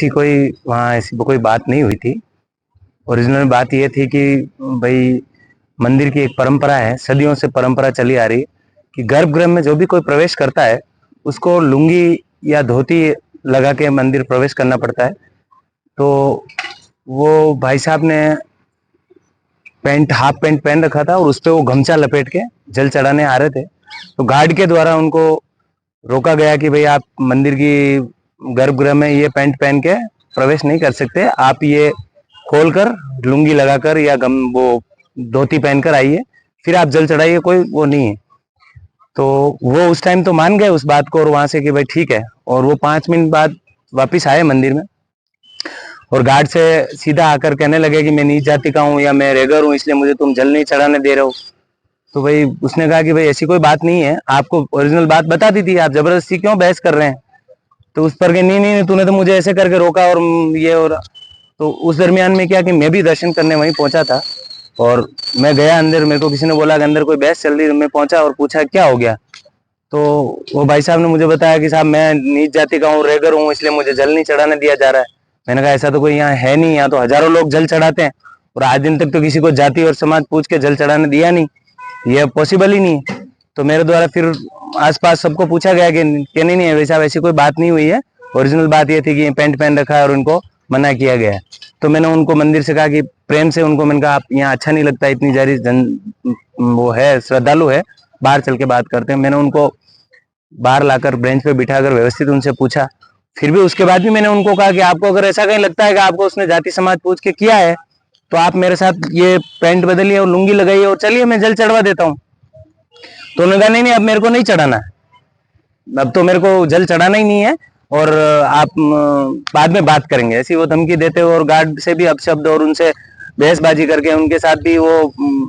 ऐसी कोई बात नहीं हुई थी। ओरिजिनल बात ये थी कि भाई मंदिर की एक परंपरा है, सदियों से परंपरा चली आ रही कि गर्भगृह में जो भी कोई प्रवेश करता है उसको लुंगी या धोती लगा के मंदिर प्रवेश करना पड़ता है। तो वो भाई साहब ने हाफ पैंट पहन रखा था और उस पे वो गमछा लपेट के जल चढ़ाने आ रहे थे। तो गार्ड के द्वारा उनको रोका गया कि भाई आप मंदिर की गर्भगृह में ये पैंट पहन के प्रवेश नहीं कर सकते, आप ये खोलकर लुंगी लगाकर या वो धोती पहनकर आइए, फिर आप जल चढ़ाइए, कोई वो नहीं है। तो वो उस टाइम तो मान गए उस बात को और वहां से कि भाई ठीक है। और वो 5 मिनट बाद वापिस आए मंदिर में और गार्ड से सीधा आकर कहने लगे कि मैं नीच जाति का हूँ या मैं रेगर हूँ, इसलिए मुझे तुम जल नहीं चढ़ाने दे रहे हो। तो भाई उसने कहा कि भाई ऐसी कोई बात नहीं है, आपको ओरिजिनल बात बता दी थी, आप जबरदस्ती क्यों बहस कर रहे हैं। तो उस पर नहीं नहीं तूने तो मुझे ऐसे करके रोका और ये। और तो उस दरमियान में क्या कि मैं भी दर्शन करने वहीं पहुंचा था और मैं गया अंदर, मेरे को किसी ने बोला कि अंदर कोई बहस चल रही है। मैं पहुंचा और पूछा क्या हो गया। तो वो भाई साहब ने मुझे बताया कि साहब मैं नीच जाति का हूँ, रेगर हूँ, इसलिए मुझे जल नहीं चढ़ाने दिया जा रहा है। मैंने कहा ऐसा तो कोई यहाँ है नहीं, यहाँ तो हजारों लोग जल चढ़ाते हैं और आज दिन तक तो किसी को जाति और समाज पूछ के जल चढ़ाने दिया नहीं, ये पॉसिबल ही नहीं। तो मेरे द्वारा फिर आसपास सबको पूछा गया कि नहीं नहीं वैसा वैसी कोई बात नहीं हुई है, ओरिजिनल बात ये थी कि पैंट पहन रखा है और उनको मना किया गया है। तो मैंने उनको मंदिर से कहा कि प्रेम से उनको मैंने कहा आप यहाँ अच्छा नहीं लगता, इतनी जारी जन वो है, श्रद्धालु है, बाहर चल के बात करते हैं। मैंने उनको बाहर लाकर बेंच पे बिठाकर व्यवस्थित उनसे पूछा। फिर भी उसके बाद भी मैंने उनको कहा कि आपको अगर ऐसा कहीं लगता है कि आपको उसने जाति समाज पूछ के किया है तो आप मेरे साथ ये पैंट बदलिए और लुंगी लगाइए और चलिए मैं जल चढ़वा देता हूँ। तो उन्होंने कहा नहीं नहीं अब मेरे को नहीं चढ़ाना है, अब तो मेरे को जल चढ़ाना ही नहीं है और आप बाद में बात करेंगे, ऐसी वो धमकी देते हुए और गार्ड से भी अपशब्द और उनसे बहसबाजी करके उनके साथ भी वो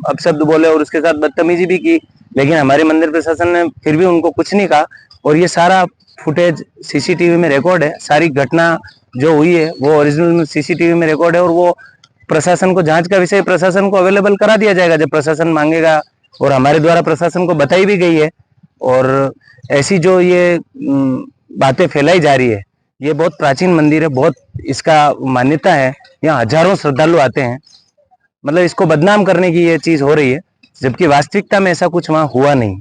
अपशब्द बोले और उसके साथ बदतमीजी भी की। लेकिन हमारे मंदिर प्रशासन ने फिर भी उनको कुछ नहीं कहा और ये सारा फुटेज सीसीटीवी में रिकॉर्ड है, सारी घटना जो हुई है वो ओरिजिनल सीसीटीवी में रिकॉर्ड है और वो प्रशासन को, जांच का विषय प्रशासन को अवेलेबल करा दिया जाएगा जब प्रशासन मांगेगा। और हमारे द्वारा प्रशासन को बताई भी गई है। और ऐसी जो ये बातें फैलाई जा रही है, ये बहुत प्राचीन मंदिर है, बहुत इसका मान्यता है, यहाँ हजारों श्रद्धालु आते हैं, मतलब इसको बदनाम करने की ये चीज हो रही है, जबकि वास्तविकता में ऐसा कुछ वहां हुआ नहीं।